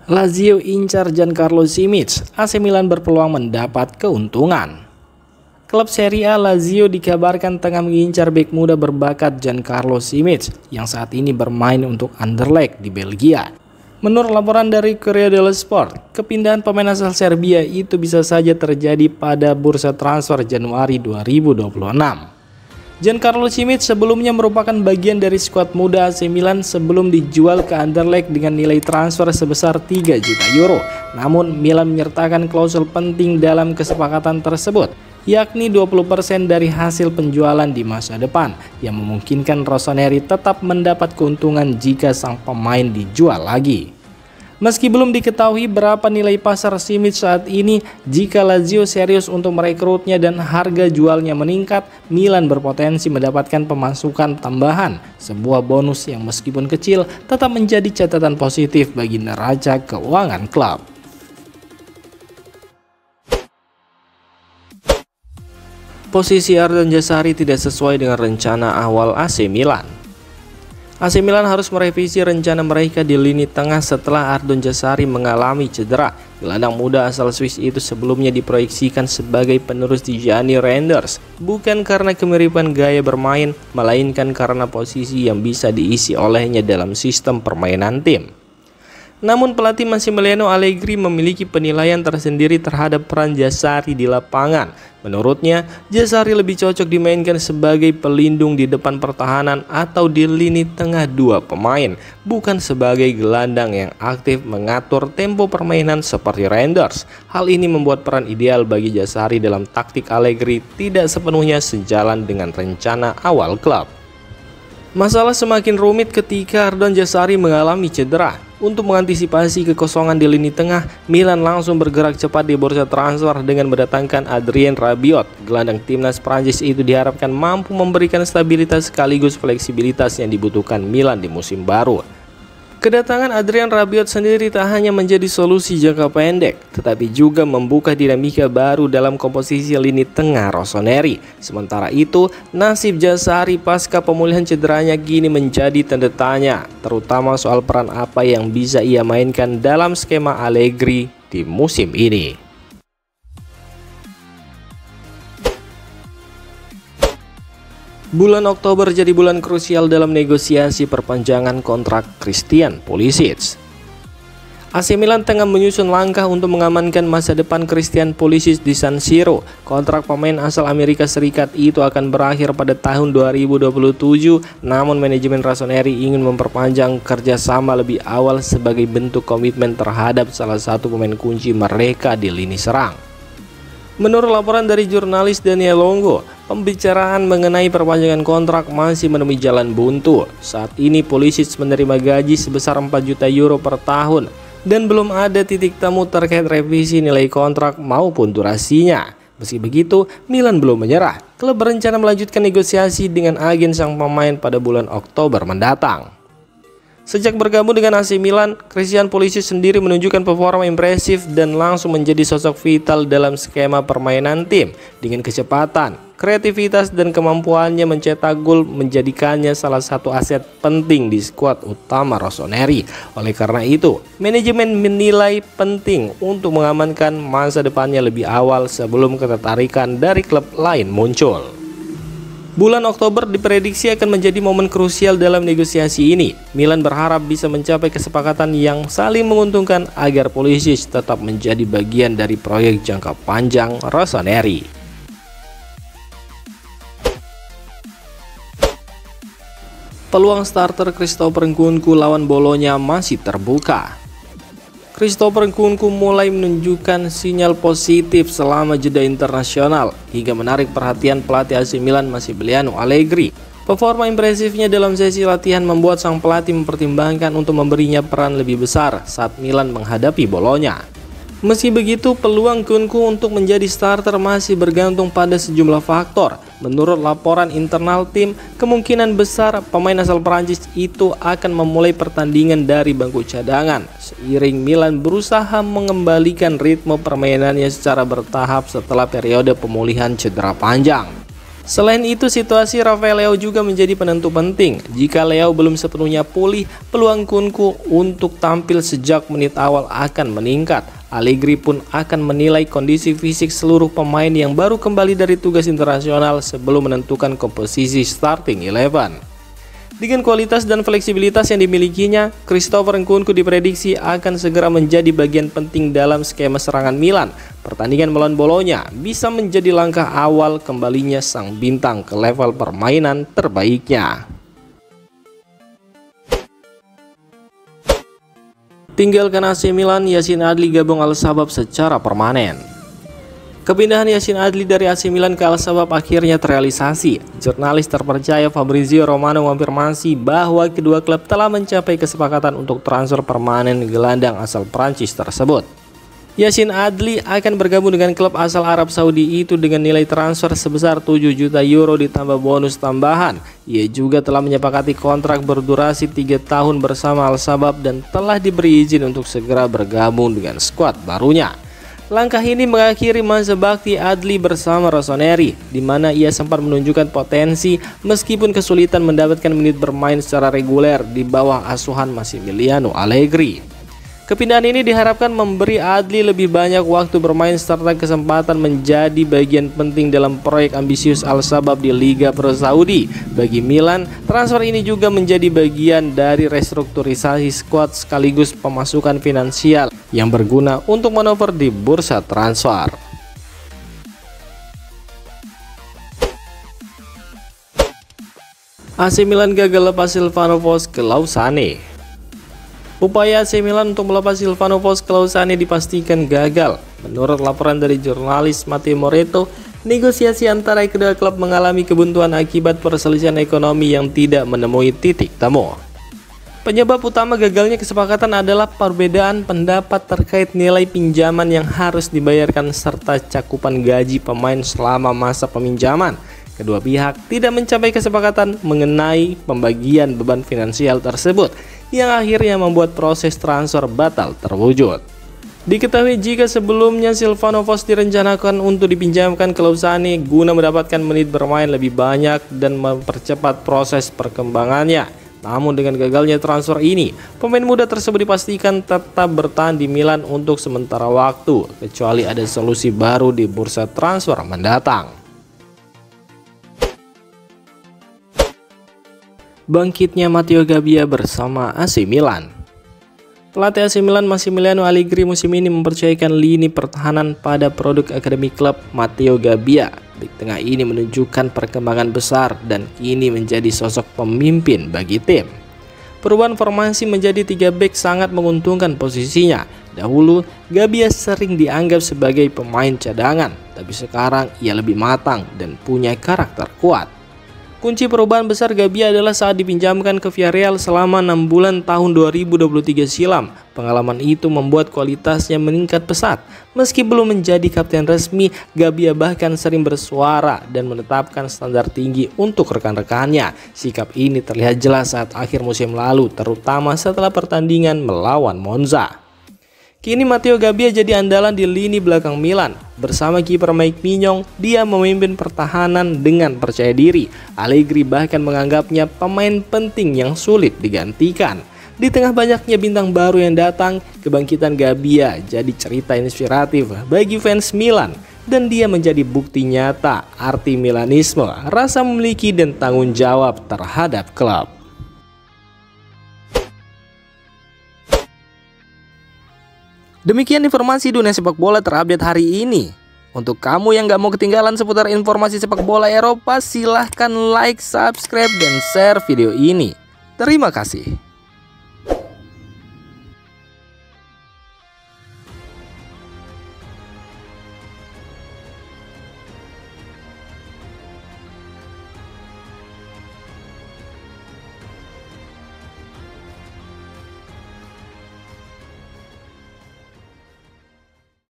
Lazio incar Giancarlo Simic, AC Milan berpeluang mendapat keuntungan. Klub Serie A Lazio dikabarkan tengah mengincar bek muda berbakat Giancarlo Simic yang saat ini bermain untuk Anderlecht di Belgia. Menurut laporan dari Corriere dello Sport, kepindahan pemain asal Serbia itu bisa saja terjadi pada bursa transfer Januari 2026. Giancarlo Simic sebelumnya merupakan bagian dari skuad muda AC Milan sebelum dijual ke Anderlecht dengan nilai transfer sebesar 3 juta euro. Namun Milan menyertakan klausul penting dalam kesepakatan tersebut, yakni 20% dari hasil penjualan di masa depan, yang memungkinkan Rossoneri tetap mendapat keuntungan jika sang pemain dijual lagi. Meski belum diketahui berapa nilai pasar Simic saat ini, jika Lazio serius untuk merekrutnya dan harga jualnya meningkat, Milan berpotensi mendapatkan pemasukan tambahan, sebuah bonus yang meskipun kecil tetap menjadi catatan positif bagi neraca keuangan klub. Posisi Ardon Jazari tidak sesuai dengan rencana awal AC Milan. AC Milan harus merevisi rencana mereka di lini tengah setelah Ardon Jazari mengalami cedera. Gelandang muda asal Swiss itu sebelumnya diproyeksikan sebagai penerus Gianni Reinders, bukan karena kemiripan gaya bermain, melainkan karena posisi yang bisa diisi olehnya dalam sistem permainan tim. Namun pelatih Massimiliano Allegri memiliki penilaian tersendiri terhadap peran Jazari di lapangan. Menurutnya, Jazari lebih cocok dimainkan sebagai pelindung di depan pertahanan atau di lini tengah dua pemain, bukan sebagai gelandang yang aktif mengatur tempo permainan seperti Reinders. Hal ini membuat peran ideal bagi Jazari dalam taktik Allegri tidak sepenuhnya sejalan dengan rencana awal klub. Masalah semakin rumit ketika Ardon Jazari mengalami cedera. Untuk mengantisipasi kekosongan di lini tengah, Milan langsung bergerak cepat di bursa transfer dengan mendatangkan Adrien Rabiot. Gelandang timnas Prancis itu diharapkan mampu memberikan stabilitas sekaligus fleksibilitas yang dibutuhkan Milan di musim baru. Kedatangan Adrien Rabiot sendiri tak hanya menjadi solusi jangka pendek, tetapi juga membuka dinamika baru dalam komposisi lini tengah Rossoneri. Sementara itu, nasib Jazari pasca pemulihan cederanya kini menjadi tanda tanya, terutama soal peran apa yang bisa ia mainkan dalam skema Allegri di musim ini. Bulan Oktober jadi bulan krusial dalam negosiasi perpanjangan kontrak Christian Pulisic. AC Milan tengah menyusun langkah untuk mengamankan masa depan Christian Pulisic di San Siro. Kontrak pemain asal Amerika Serikat itu akan berakhir pada tahun 2027, namun manajemen Rossoneri ingin memperpanjang kerjasama lebih awal sebagai bentuk komitmen terhadap salah satu pemain kunci mereka di lini serang. Menurut laporan dari jurnalis Daniel Longo, pembicaraan mengenai perpanjangan kontrak masih menemui jalan buntu. Saat ini Pulisic menerima gaji sebesar 4 juta euro per tahun dan belum ada titik temu terkait revisi nilai kontrak maupun durasinya. Meski begitu, Milan belum menyerah. Klub berencana melanjutkan negosiasi dengan agen sang pemain pada bulan Oktober mendatang. Sejak bergabung dengan AC Milan, Christian Pulisic sendiri menunjukkan performa impresif dan langsung menjadi sosok vital dalam skema permainan tim. Dengan kecepatan, kreativitas, dan kemampuannya mencetak gol menjadikannya salah satu aset penting di skuad utama Rossoneri. Oleh karena itu, manajemen menilai penting untuk mengamankan masa depannya lebih awal sebelum ketertarikan dari klub lain muncul. Bulan Oktober diprediksi akan menjadi momen krusial dalam negosiasi ini. Milan berharap bisa mencapai kesepakatan yang saling menguntungkan agar Pulisic tetap menjadi bagian dari proyek jangka panjang Rossoneri. Peluang starter Christopher Nkunku lawan Bologna masih terbuka. Christopher Nkunku mulai menunjukkan sinyal positif selama jeda internasional hingga menarik perhatian pelatih AC Milan Massimiliano Allegri. Performa impresifnya dalam sesi latihan membuat sang pelatih mempertimbangkan untuk memberinya peran lebih besar saat Milan menghadapi Bologna. Meski begitu, peluang Nkunku untuk menjadi starter masih bergantung pada sejumlah faktor. Menurut laporan internal tim, kemungkinan besar pemain asal Prancis itu akan memulai pertandingan dari bangku cadangan, seiring Milan berusaha mengembalikan ritme permainannya secara bertahap setelah periode pemulihan cedera panjang. Selain itu, situasi Rafael Leao juga menjadi penentu penting. Jika Leao belum sepenuhnya pulih, peluang Nkunku untuk tampil sejak menit awal akan meningkat. Allegri pun akan menilai kondisi fisik seluruh pemain yang baru kembali dari tugas internasional sebelum menentukan komposisi starting 11. Dengan kualitas dan fleksibilitas yang dimilikinya, Christopher Nkunku diprediksi akan segera menjadi bagian penting dalam skema serangan Milan. Pertandingan melawan Bolonya bisa menjadi langkah awal kembalinya sang bintang ke level permainan terbaiknya. Tinggalkan AC Milan, Yacine Adli gabung Al Shabab secara permanen. Kepindahan Yacine Adli dari AC Milan ke Al Shabab akhirnya terrealisasi. Jurnalis terpercaya Fabrizio Romano mengonfirmasi bahwa kedua klub telah mencapai kesepakatan untuk transfer permanen gelandang asal Prancis tersebut. Yacine Adli akan bergabung dengan klub asal Arab Saudi itu dengan nilai transfer sebesar 7 juta euro ditambah bonus tambahan. Ia juga telah menyepakati kontrak berdurasi 3 tahun bersama Al Shabab dan telah diberi izin untuk segera bergabung dengan skuad barunya. Langkah ini mengakhiri masa bakti Adli bersama Rossoneri, di mana ia sempat menunjukkan potensi meskipun kesulitan mendapatkan menit bermain secara reguler di bawah asuhan Massimiliano Allegri. Kepindahan ini diharapkan memberi Adli lebih banyak waktu bermain serta kesempatan menjadi bagian penting dalam proyek ambisius Al Shabab di Liga Pro Saudi. Bagi Milan, transfer ini juga menjadi bagian dari restrukturisasi skuad sekaligus pemasukan finansial yang berguna untuk manuver di bursa transfer. AC Milan gagal lepas Silvano Vos ke Lausanne. Upaya AC Milan untuk melepas Silvano Vos ke Lausanne dipastikan gagal. Menurut laporan dari jurnalis Matteo Moretto, negosiasi antara kedua klub mengalami kebuntuan akibat perselisihan ekonomi yang tidak menemui titik temu. Penyebab utama gagalnya kesepakatan adalah perbedaan pendapat terkait nilai pinjaman yang harus dibayarkan serta cakupan gaji pemain selama masa peminjaman. Kedua pihak tidak mencapai kesepakatan mengenai pembagian beban finansial tersebut, yang akhirnya membuat proses transfer batal terwujud. Diketahui jika sebelumnya Silvano Vos direncanakan untuk dipinjamkan ke Lausanne guna mendapatkan menit bermain lebih banyak dan mempercepat proses perkembangannya. Namun dengan gagalnya transfer ini, pemain muda tersebut dipastikan tetap bertahan di Milan untuk sementara waktu, kecuali ada solusi baru di bursa transfer mendatang. Bangkitnya Matteo Gabbia bersama AC Milan. Pelatih AC Milan Massimiliano Allegri musim ini mempercayakan lini pertahanan pada produk akademi klub Matteo Gabbia. Bek tengah ini menunjukkan perkembangan besar dan kini menjadi sosok pemimpin bagi tim. Perubahan formasi menjadi 3 bek sangat menguntungkan posisinya. Dahulu, Gabbia sering dianggap sebagai pemain cadangan, tapi sekarang ia lebih matang dan punya karakter kuat. Kunci perubahan besar Gabbia adalah saat dipinjamkan ke Villarreal selama 6 bulan tahun 2023 silam. Pengalaman itu membuat kualitasnya meningkat pesat. Meski belum menjadi kapten resmi, Gabbia bahkan sering bersuara dan menetapkan standar tinggi untuk rekan-rekannya. Sikap ini terlihat jelas saat akhir musim lalu, terutama setelah pertandingan melawan Monza. Kini Matteo Gabbia jadi andalan di lini belakang Milan. Bersama kiper Mike Mignon, dia memimpin pertahanan dengan percaya diri. Allegri bahkan menganggapnya pemain penting yang sulit digantikan. Di tengah banyaknya bintang baru yang datang, kebangkitan Gabbia jadi cerita inspiratif bagi fans Milan. Dan dia menjadi bukti nyata arti Milanisme, rasa memiliki dan tanggung jawab terhadap klub. Demikian informasi dunia sepak bola terupdate hari ini. Untuk kamu yang gak mau ketinggalan seputar informasi sepak bola Eropa, silahkan like, subscribe, dan share video ini. Terima kasih.